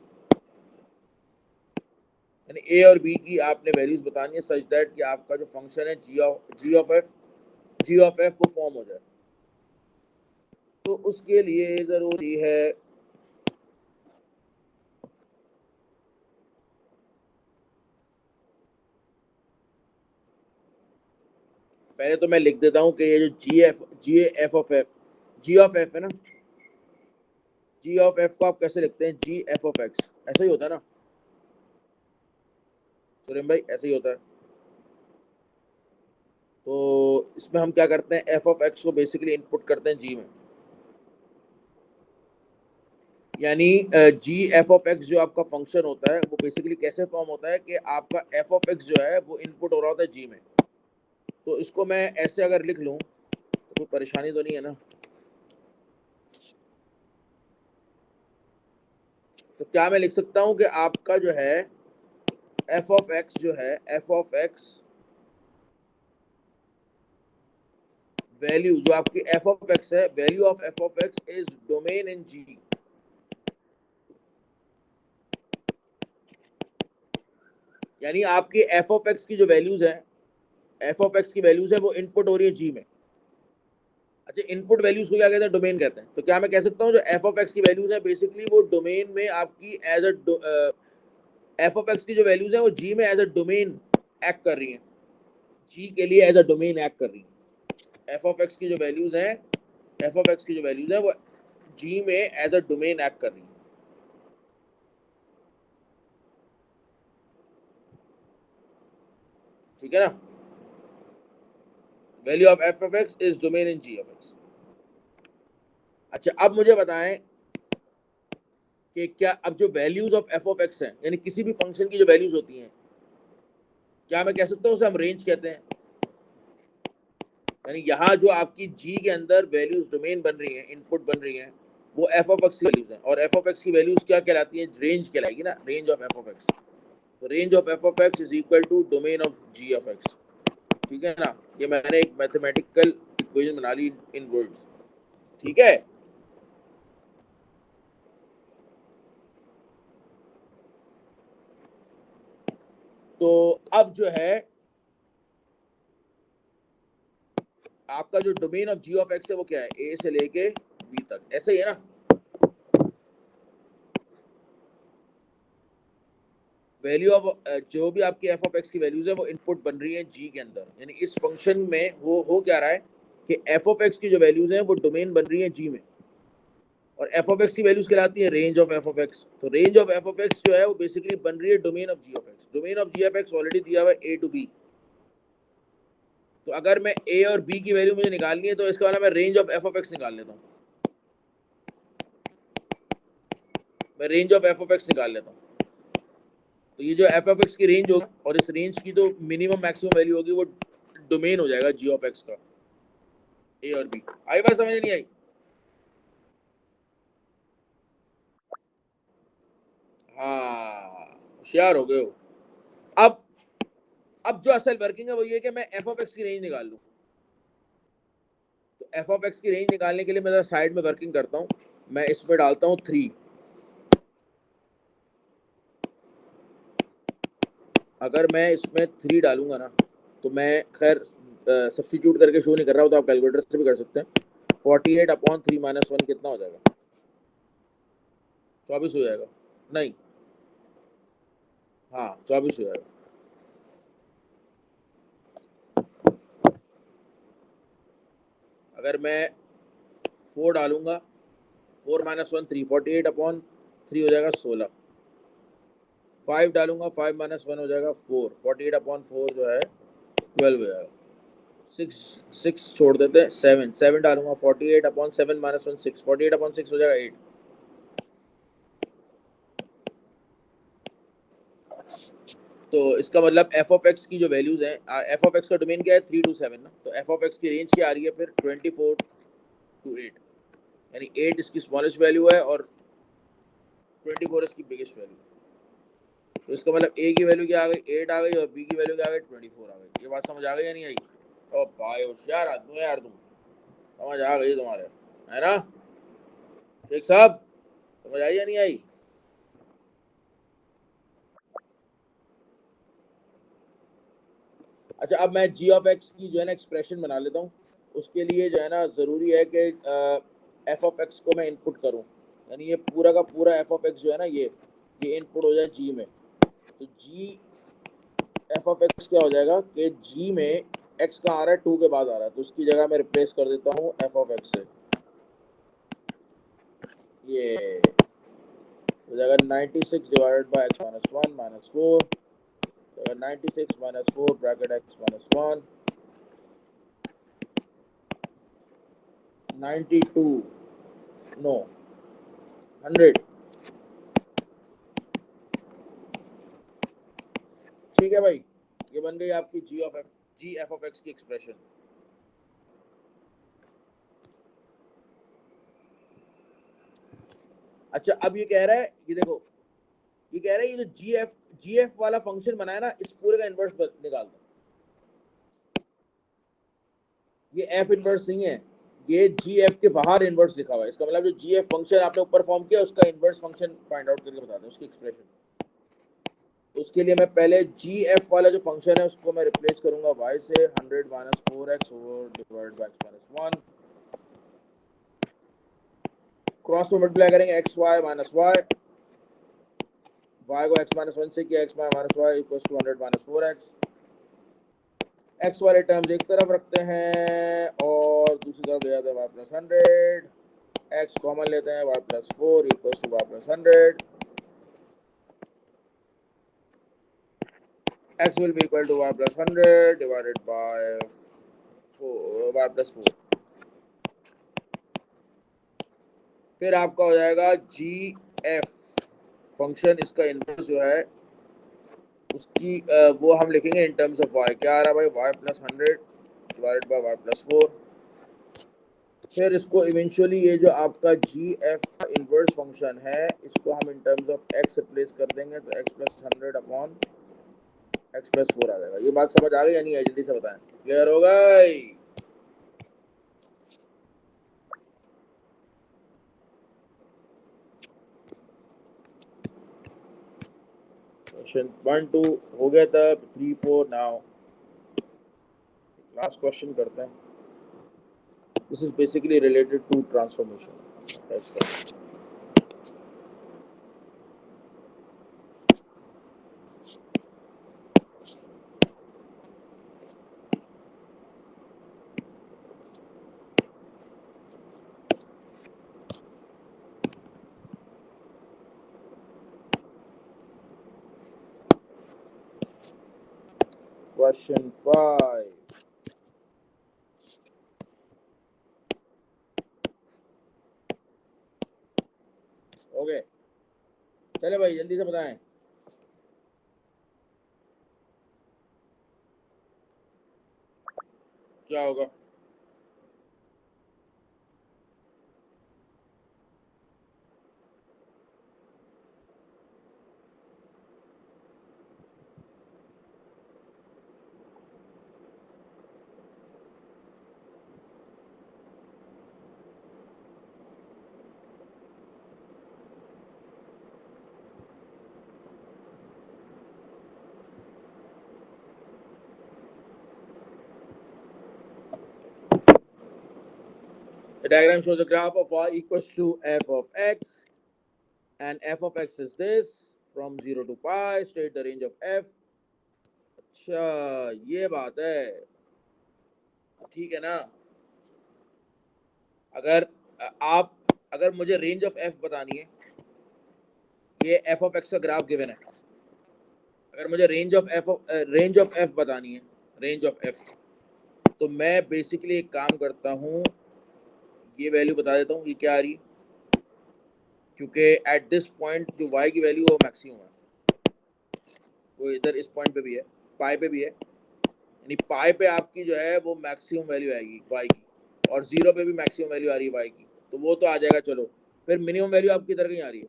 यानी ए और बी की आपने वैल्यूज बतानी है सच दैट कि आपका जो फंक्शन है जी ऑफ एफ वो फॉर्म हो जाए। तो उसके लिए जरूरी है पहले तो मैं लिख देता हूँ कि ये जो जी ऑफ एफ है ना, जी ऑफ एफ को आप कैसे लिखते हैं, जी एफ ऑफ एक्स, ऐसा ही होता है ना सुरेम भाई, ऐसे ही होता है। तो इसमें हम क्या करते हैं, एफ ऑफ एक्स को बेसिकली इनपुट करते हैं जी में, यानी जी एफ ऑफ एक्स जो आपका फंक्शन होता है वो बेसिकली कैसे फॉर्म होता है कि आपका एफ ऑफ एक्स जो है वो इनपुट हो रहा होता है जी में। तो इसको मैं ऐसे अगर लिख लूं तो कोई परेशानी तो नहीं है ना। तो क्या मैं लिख सकता हूं कि आपका जो है एफ ऑफ एक्स जो है, एफ ऑफ एक्स वैल्यू जो आपकी एफ ऑफ एक्स है, value of f of x is domain in g. यानी आपकी एफ ऑफ एक्स की जो वैल्यूज है, एफ ऑफ एक्स की वैल्यूज है वो इनपुट हो रही है जी में। अच्छा, इनपुट वैल्यूज को क्या कहते हैं, डोमेन कहते हैं। तो क्या मैं कह सकता हूँ जो एफ ऑफ एक्स की वैल्यूज है बेसिकली वो डोमेन में आपकी as a f of x की जो वैल्यूज है वो जी में एज अ डोमेन एक्ट कर रही हैं, जी के लिए एज अ डोमेन एक्ट कर रही हैं। एफ ऑफ एक्स की जो वैल्यूज है, एफ ऑफ एक्स की जो वैल्यूज है वो जी में एज अ डोमेन एक्ट कर रही है। ठीक है ना, value of f of x is domain in g of x. अच्छा, अब मुझे बताएं कि क्या अब जो values of f of x हैं, यानी किसी भी फंक्शन की जो वैल्यूज होती हैं, क्या मैं कह सकता हूँ उसे हम रेंज कहते हैं। यानी यहाँ जो आपकी जी के अंदर वैल्यूज डोमेन बन रही हैं, इनपुट बन रही हैं, वो एफ ऑफ एक्स की वैल्यूज हैं, और एफ ऑफ एक्स की वैल्यूज क्या कहलाती हैं, रेंज कहलाएगी ना, range of f of x. तो range of f of x is equal to domain of g of x. ठीक है ना, ये मैंने एक मैथमेटिकल इक्वेशन बना ली इन वर्ड्स। ठीक है, तो अब जो है आपका जो domain of g of x है वो क्या है, ए से लेके बी तक, ऐसे ही है ना। वैल्यू ऑफ जो भी आपकी एफ ऑफ एक्स की वैल्यूज है वो इनपुट बन रही है जी के अंदर, यानी इस फंक्शन में वो हो क्या रहा है कि एफ ऑफ एक्स की जो वैल्यूज हैं वो डोमेन बन रही है जी में, और एफ ऑफ एक्स की वैल्यूज कहलाती है range of f of x. तो range of f of x जो है वो बेसिकली बन रही है domain of g of x. Domain of g of x already दिया हुआ है ए टू बी। तो अगर मैं ए और बी की वैल्यू मुझे निकालनी है तो इसका मतलब मैं range of f of x निकाल लेता हूँ, मैं range of f of x निकाल लेता हूँ। तो ये जो एफ ऑफ एक्स की रेंज होगी और इस रेंज की तो मिनिमम मैक्सिमम वैल्यू होगी वो डोमेन हो जाएगा जी ऑफ एक्स का, ए और बी। आई बात समझ नहीं आई? हाँ, होशियार हो गए हो। अब जो असल वर्किंग है वो ये कि मैं एफ ऑफ एक्स की रेंज निकाल लूँ। तो एफ ऑफ एक्स की रेंज निकालने के लिए मैं साइड में वर्किंग करता हूँ, मैं इसमें डालता हूँ 3। अगर मैं इसमें 3 डालूंगा ना तो मैं खैर सब्सटीट्यूट करके शो नहीं कर रहा हूँ, तो आप कैलकुलेटर से भी कर सकते हैं। 48/3 - 1 कितना हो जाएगा, 24 हो जाएगा। नहीं, हाँ 24 हो जाएगा। अगर मैं 4 डालूंगा, 4 - 1 3, 48/3 हो जाएगा 16। 5 डालूंगा, 5 - 1 हो जाएगा 4, 48/4 जो है 12 हो जाएगा। 6 छोड़ देते हैं, 7 डालूंगा, 48/7 - 1 6, 48/6 हो जाएगा 8। तो इसका मतलब एफ ऑफ एक्स की जो वैल्यूज हैं, एफ ऑफ एक्स का डोमेन क्या है 3 to 7 ना, तो एफ ऑफ एक्स की रेंज क्या आ रही है फिर 24 to 8, यानी 8 इसकी स्मॉलेस्ट वैल्यू है और 24 इसकी बिगेस्ट वैल्यू। तो इसका मतलब ए की वैल्यू क्या आ गई, 8 आ गई, और बी की वैल्यू क्या आ गई, 24 आ गई। ये बात समझ आ गई या नहीं आई? ओ भाई होशियार आदमी हो यार तुम, समझ आ गई तुम्हारे, है ना शेख साहब, समझ आई या नहीं आई? अच्छा, अब मैं जी ऑफ एक्स की जो है ना एक्सप्रेशन बना लेता हूँ। उसके लिए जो है ना ज़रूरी है कि एफ ऑफ एक्स को मैं इनपुट करूँ, यानी ये पूरा का पूरा एफ ऑफ एक्स जो है ना ये इनपुट हो जाए जी में। तो जी एफ ऑफ एक्स क्या हो जाएगा कि जी में x कहाँ आ रहा है, 2 के बाद आ रहा है, तो उसकी जगह मैं रिप्लेस कर देता हूँ f ऑफ x से। ये हो जाएगा 96 divided by x minus 1 minus 4, 96 minus 4 bracket x minus 1, 92 no 100। ठीक है भाई, ये बन गई आपकी जी एफ ऑफ एक्स की एक्सप्रेशन। अच्छा, अब ये कह रहा है, ये देखो, ये कह रहा है ये जो जी एफ वाला फंक्शन बनाया ना, इस पूरे का इनवर्स निकाल दो। ये एफ इनवर्स नहीं है, ये जी एफ के बाहर इनवर्स लिखा हुआ है। इसका मतलब जो जी एफ फंक्शन आपने ऊपर फॉर्म किया, उसका इनवर्स फंक्शन फाइंड आउट करके बता दो, उसकी एक्सप्रेशन। उसके लिए मैं पहले जी एफ वाला जो फंक्शन है उसको मैं रिप्लेस करूंगा y से, 100 minus 4x over divide by x minus 1, cross में मल्टीप्लाई करेंगे x y minus y, y को x माइनस 1 से किया, x minus y equals to 100 minus 4x। x वाले टर्म्स एक तरफ रखते हैं और दूसरी तरफ ले जाते हैं y प्लस 100, x कॉमन लेते हैं, y plus 4 equals to y plus 100, x will be equal to y plus 100 divided by 4, y plus 4। फिर आपका हो जाएगा जी एफ फंक्शन, इसका इनवर्स जो है उसकी वो हम लिखेंगे इन टर्म्स ऑफ y। क्या आ रहा है भाई, y plus 100 divided by y plus 4। फिर इसको इवेंचुअली ये जो आपका जी एफ इनवर्स फंक्शन है, इसको हम इन टर्म्स ऑफ x रिप्लेस कर देंगे, तो x plus 100 upon x plus 4 आ जाएगा। ये बात समझ आ गई या नहीं है, जल्दी से बताएं, क्लियर हो गई? क्वेश्चन 1 2 हो गया था, 3 4 नाउ लास्ट क्वेश्चन करते हैं। This is basically related to transformation. Question 5, okay चले भाई जल्दी से बताएं। क्या होगा? The diagram shows a graph of y equals to f of x and f of x is this from 0 to pi, state the range of f। अच्छा ये बात है, ठीक है ना। अगर अगर मुझे रेंज ऑफ f बतानी है, ये f ऑफ x का ग्राफ गिवन है, अगर मुझे रेंज ऑफ f बतानी है, रेंज ऑफ f, तो मैं बेसिकली एक काम करता हूँ, ये वैल्यू बता देता हूँ, ये क्या आ रही है, क्योंकि एट दिस पॉइंट जो y की वैल्यू है वो मैक्सिमम है, वो इधर इस पॉइंट पे भी है, पाई पे भी है, यानी पाई पे आपकी जो है वो मैक्सिमम वैल्यू आएगी y की, और 0 पे भी मैक्सिमम वैल्यू आ रही है y की, तो वो तो आ जाएगा। चलो फिर मिनिमम वैल्यू आपकी इधर कहीं आ रही है,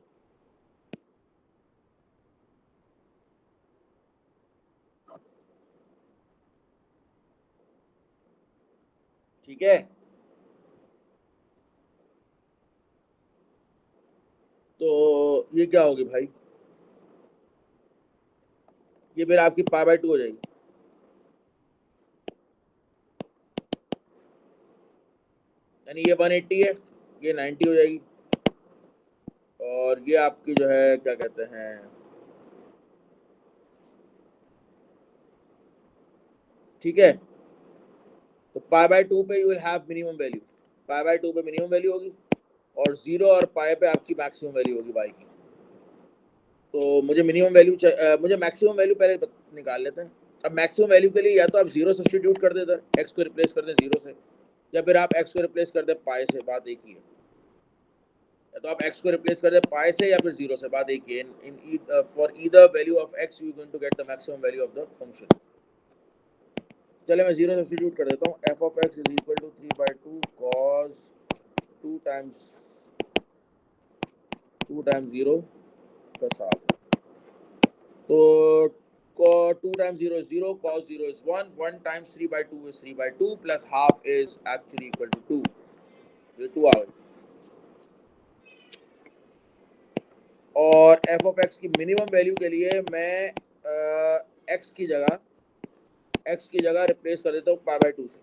ठीक है। तो ये क्या होगी भाई, ये फिर आपकी पाई बाय 2 हो जाएगी, यानी ये 180 है, ये 90 हो जाएगी, और ये आपकी जो है क्या कहते हैं, ठीक है। पाई बाय 2 पे you will have minimum value, pi by 2 पे मिनिमम वैल्यू होगी और 0 और पाई पे आपकी मैक्सिमम वैल्यू होगी y की। तो मुझे मिनिमम वैल्यू मुझे मैक्सिमम वैल्यू पहले निकाल लेते हैं। अब मैक्सिमम वैल्यू के लिए या तो आप 0 सब्स्टिट्यूट कर दें इधर, x को रिप्लेस कर दें 0 से, या फिर आप x को रिप्लेस कर दें पाई से, बात एक ही है। या तो आप x को रिप्लेस कर दें पाई से या फिर 0 से, बात एक ही है। In for either value of x you going to get the maximum value of the function. चले मैं 0 सब्स्टिट्यूट कर देता हूँ। f of x is equal to 3/2 cos 2 times 0 plus half. तो 2 times 0 is 0, cos 0 is 1, 1 times 3/2 is 3/2 plus half is actually equal to 2. ये 2 आ गई। और f of x की मिनिमम वैल्यू के लिए मैं x की जगह रिप्लेस कर देता हूँ पाई बाय 2 से।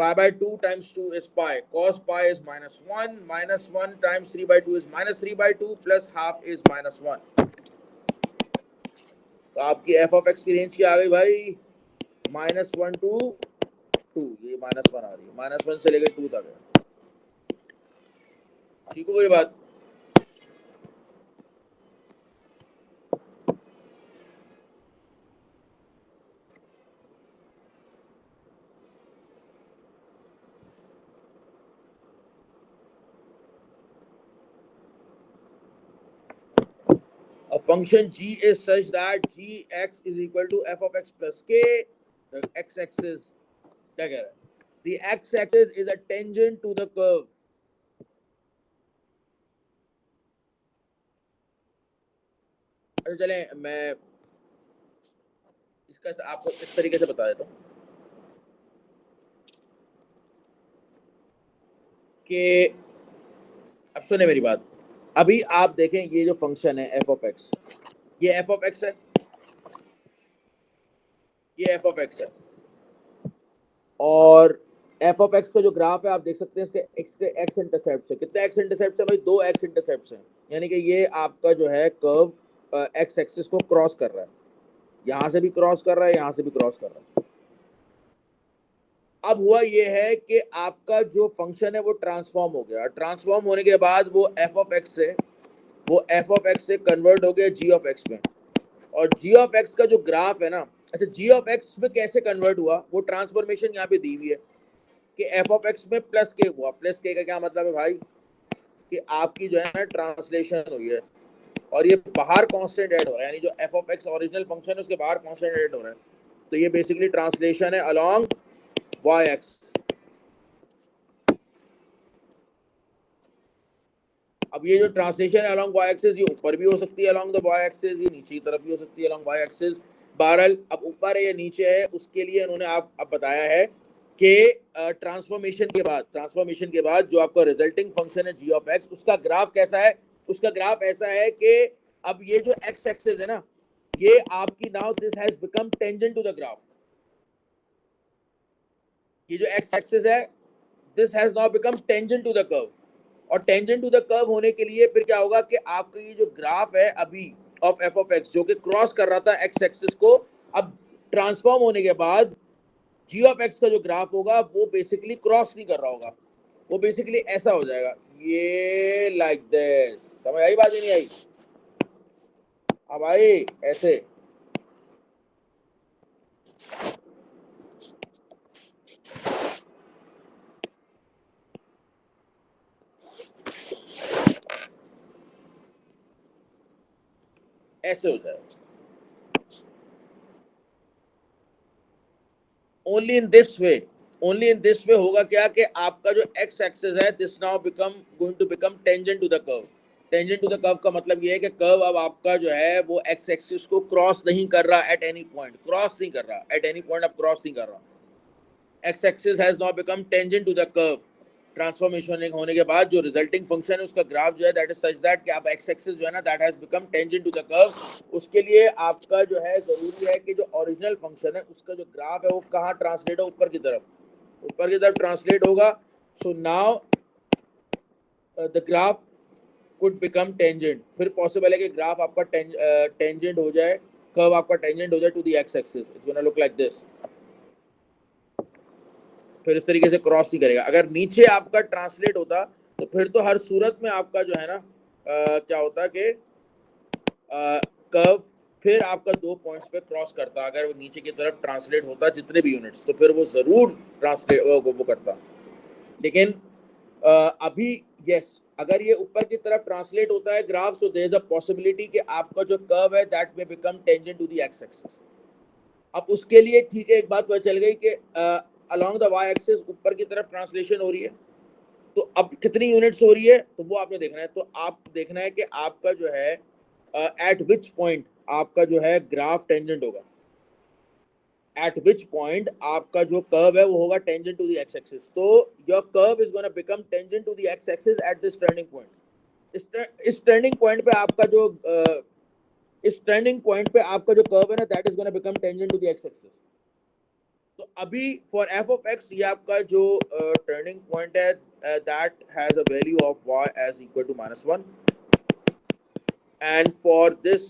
Pi by 2 times 2 is pi. Cos pi is -1. -1 times 3/2 is -3/2 plus half is -1. तो आपकी f of x की रेंज क्या आ गई भाई? -1 to 2। ये -1 आ रही है, -1 से लेकर 2 तक है। ठीक हो गई बात? A function g is such that gx is equal to f of x plus k. The x-axis, क्या कह रहा है? The x-axis is a tangent to the curve. अच्छा चले मैं इसका आपको इस तरीके से बता देता हूँ कि अब सुने मेरी बात। अभी आप देखें ये जो फंक्शन है f of x, ये f of x है, ये f of x है, और f of x का जो ग्राफ है आप देख सकते हैं इसके x इंटरसेप्ट है। कितने x इंटरसेप्ट है भाई? 2 x इंटरसेप्ट है। यानी कि ये आपका जो है कर्व x एक्सिस को क्रॉस कर रहा है, यहां से भी क्रॉस कर रहा है, यहां से भी क्रॉस कर रहा है। अब हुआ ये है कि आपका जो फंक्शन है वो ट्रांसफॉर्म हो गया। ट्रांसफॉर्म होने के बाद वो f of x से कन्वर्ट हो गया g of x में। और g of x का जो ग्राफ है ना, अच्छा g of x में कैसे कन्वर्ट हुआ वो ट्रांसफॉर्मेशन यहाँ पे दी हुई है कि f of x में प्लस k हुआ। प्लस k का क्या मतलब है भाई? कि आपकी जो है ना ट्रांसलेशन हुई है और ये बाहर कांस्टेंट ऐड हो रहा है, यानी जो f of x original function है उसके बाहर कांस्टेंट ऐड हो रहा है। तो ये बेसिकली ट्रांसलेशन है अलोंग y एक्सिस। अब ये जो ट्रांसलेशन है अलोंग y एक्सिस, ये ऊपर भी हो सकती है अलोंग द y एक्सिस, ये नीचे की तरफ भी हो सकती है अलोंग y एक्सिस। बहरहाल अब ऊपर है या नीचे है उसके लिए इन्होंने आप अब बताया है कि ट्रांसफॉर्मेशन के बाद जो आपका रिजल्टिंग फंक्शन है g ऑफ x, उसका ग्राफ कैसा है? उसका ग्राफ ऐसा है कि अब ये जो x एक्सिस है ना, ये आपकी now this has become tangent to the graph. ये जो x एक्सिस है this has now become tangent to the curve. और टेंजेंट टू द कर्व होने के लिए फिर क्या होगा कि आपका ये जो ग्राफ है अभी ऑफ f ऑफ x जो कि क्रॉस कर रहा था x एक्सिस को, अब ट्रांसफॉर्म होने के बाद g ऑफ x का जो ग्राफ होगा वो बेसिकली क्रॉस नहीं कर रहा होगा, वो बेसिकली ऐसा हो जाएगा, ये लाइक दिस। समझ आई बात? नहीं आई? अब आई ऐसे। ऐसे हो जाएगा। ओनली इन दिस वे होगा क्या कि आपका जो x एक्सिस है this now going to become tangent to the curve. Tangent to the curve का मतलब ये है कि कर्व अब आपका जो है वो x एक्सिस को क्रॉस नहीं कर रहा एट एनी पॉइंट, क्रॉस नहीं कर रहा। x axis has now become tangent to the curve. Transformation होने के बाद जो रिजल्टिंग फंक्शन है उसका ग्राफ जो है दैट इज सच दैट कि अब x एक्सिस जो है ना that has become tangent to the curve. उसके लिए आपका जो है जरूरी है कि जो ओरिजिनल फंक्शन है उसका जो ग्राफ है वो कहाँ ट्रांसलेट हो? ऊपर की तरफ ट्रांसलेट होगा। So now the graph could become tangent. फिर पॉसिबल है कि ग्राफ आपका टेंजेंट हो जाए, कर्व आपका टेंजेंट हो जाए to the x axis. It's gonna look like this. फिर इस तरीके से क्रॉस ही करेगा. अगर नीचे आपका ट्रांसलेट होता तो फिर तो हर सूरत में आपका जो है ना क्या होता कि कर्व फिर आपका 2 पॉइंट्स पे क्रॉस करता. अगर वो नीचे की तरफ ट्रांसलेट होता जितने भी यूनिट्स, तो फिर वो जरूर ट्रांसलेट वो करता. लेकिन अभी यस, अगर ये ऊपर की तरफ ट्रांसलेट होता है graph, so there is a possibility कि आपका जो कर्व है that may become tangent to the x axis. अब उसके लिए ठीक है, एक बात पता चल गई कि अलोंग द वाई एक्सिस ऊपर की तरफ ट्रांसलेशन हो रही है. तो अब कितनी यूनिट्स हो रही है तो वो आपने देखना है. तो आप देखना है कि आपका जो है एट विच पॉइंट आपका जो है ग्राफ टेंजेंट होगा. एट विच पॉइंट आपका जो कर्व है वो होगा tangent to the x axis. तो your curve is gonna become tangent to the x axis at this turning point. इस टर्निंग पॉइंट पे आपका जो इस टर्निंग पॉइंट पे आपका जो कर्व है ना that is gonna become tangent to the x axis. तो अभी फॉर एफ ऑफ एक्स ये आपका जो टर्निंग पॉइंट है that has a value of y as equal to -1. And for this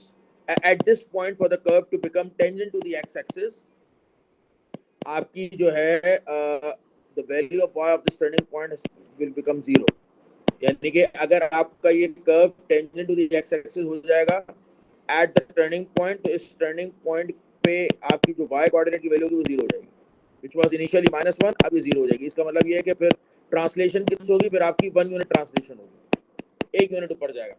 at this point for the curve to become tangent to the x axis, आपकी जो है the value of y of this turning point will become 0. यानी कि अगर आपका ये curve tangent to the x axis हो जाएगा एट द टर्निंग पॉइंट, तो इस टर्निंग पॉइंट पे आपकी जो y कोऑर्डिनेट की वैल्यू होगी वो 0 हो जाएगी, which was initially -1, अभी 0 हो जाएगी. इसका मतलब ये है कि फिर ट्रांसलेशन किस होगी, फिर आपकी 1 यूनिट ट्रांसलेशन होगी, 1 यूनिट ऊपर जाएगा.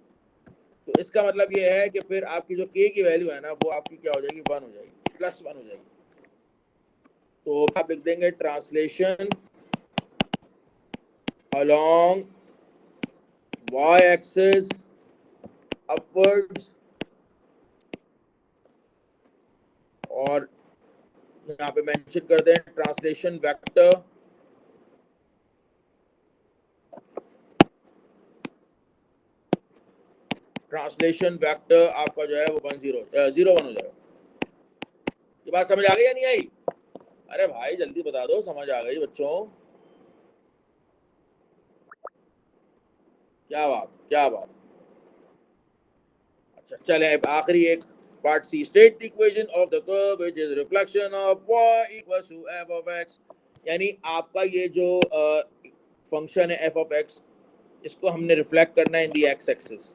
तो इसका मतलब ये है कि फिर आपकी जो k की वैल्यू है ना वो आपकी क्या हो जाएगी, 1 हो जाएगी, +1 हो जाएगी. तो आप लिख देंगे translation along y axis upwards, और यहाँ पे मेंशन कर दें ट्रांसलेशन वेक्टर आपका जो है वो 0 1 हो जाएगा. ये बात समझ आ गई या नहीं आई? अरे भाई जल्दी बता दो, समझ आ गई बच्चों? क्या बात. अच्छा चले अब आखिरी एक part C. State the equation of the curve which is reflection of y equals to f of x. यानी आपका ये जो फंक्शन है f ऑफ x, इसको हमने रिफ्लेक्ट करना है इन द x एक्सिस,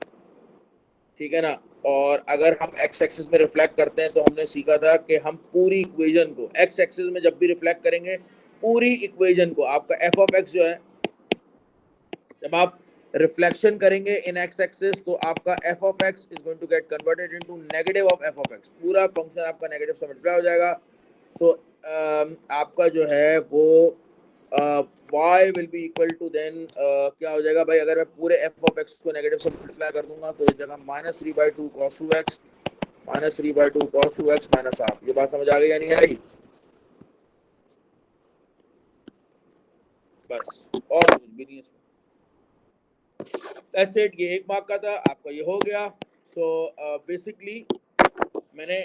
ठीक है ना. और अगर हम x एक्सिस में रिफ्लेक्ट करते हैं तो हमने सीखा था कि हम पूरी इक्वेशन को x एक्सिस में जब भी रिफ्लेक्ट करेंगे, पूरी इक्वेशन को आपका f ऑफ x जो है, जब आप रिफ्लेक्शन करेंगे इन x एक्सिस तो आपका f of x is going to get converted into negative of f of x. पूरा फंक्शन आपका नेगेटिव से मल्टीप्लाई हो जाएगा. सो आपका जो है वो y will be equal to then क्या हो जाएगा भाई, अगर मैं पूरे f ऑफ x को नेगेटिव से मल्टीप्लाई कर दूंगा तो इस जगह -3/2 cos 2x -3/2 cos 2x -half. ये बात समझ आ गई या नहीं आई? बस और कुछ भी नहीं है. That's it. ये 1 मार्क का था, आपका ये हो गया. सो बेसिकली मैंने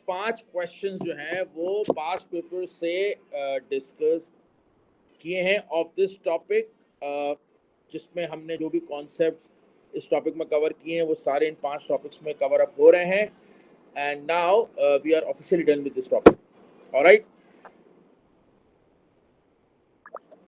5 क्वेश्चंस जो हैं वो पास्ट पेपर से डिस्कस किए हैं ऑफ दिस टॉपिक, जिसमें हमने जो भी कॉन्सेप्ट्स इस टॉपिक में कवर किए हैं वो सारे इन 5 टॉपिक्स में कवर अप हो रहे हैं. And now we are officially done with this topic. Alright.